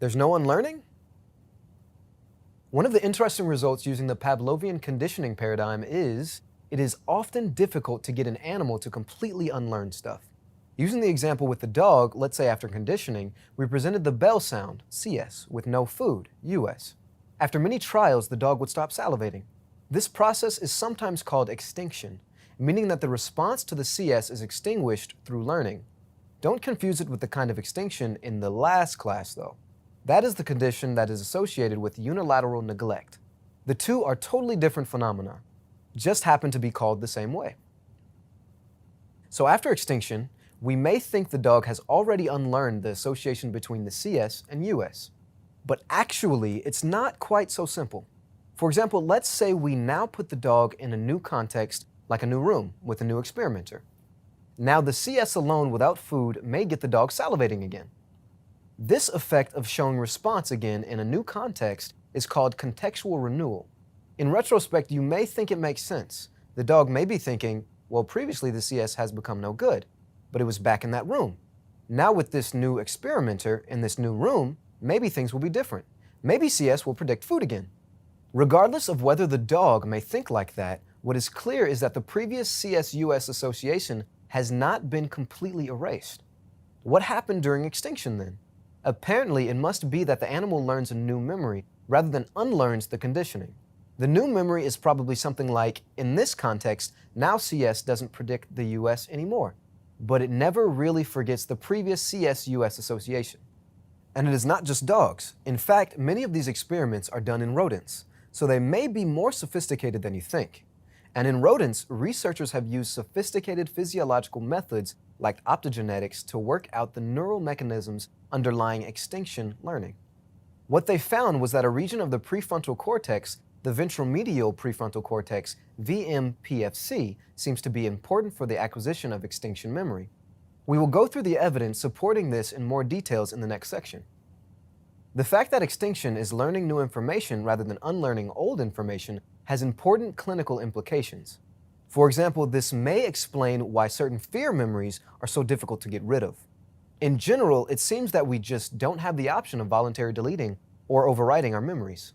There's no unlearning? One of the interesting results using the Pavlovian conditioning paradigm is it is often difficult to get an animal to completely unlearn stuff. Using the example with the dog, let's say after conditioning, we presented the bell sound, CS, with no food, US. After many trials, the dog would stop salivating. This process is sometimes called extinction, meaning that the response to the CS is extinguished through learning. Don't confuse it with the kind of extinction in the last class, though. That is the condition that is associated with unilateral neglect. The two are totally different phenomena, just happen to be called the same way. So after extinction, we may think the dog has already unlearned the association between the CS and US. But actually, it's not quite so simple. For example, let's say we now put the dog in a new context, like a new room with a new experimenter. Now the CS alone without food may get the dog salivating again. This effect of showing response again in a new context is called contextual renewal. In retrospect, you may think it makes sense. The dog may be thinking, well, previously the CS has become no good, but it was back in that room. Now with this new experimenter in this new room, maybe things will be different. Maybe CS will predict food again. Regardless of whether the dog may think like that, what is clear is that the previous CS-US association has not been completely erased. What happened during extinction then? Apparently, it must be that the animal learns a new memory rather than unlearns the conditioning. The new memory is probably something like, in this context, now CS doesn't predict the US anymore, but it never really forgets the previous CS-US association. And it is not just dogs. In fact, many of these experiments are done in rodents, so they may be more sophisticated than you think. And in rodents, researchers have used sophisticated physiological methods like optogenetics to work out the neural mechanisms underlying extinction learning. What they found was that a region of the prefrontal cortex, the ventromedial prefrontal cortex, VMPFC, seems to be important for the acquisition of extinction memory. We will go through the evidence supporting this in more details in the next section. The fact that extinction is learning new information rather than unlearning old information has important clinical implications. For example, this may explain why certain fear memories are so difficult to get rid of. In general, it seems that we just don't have the option of voluntary deleting or overwriting our memories.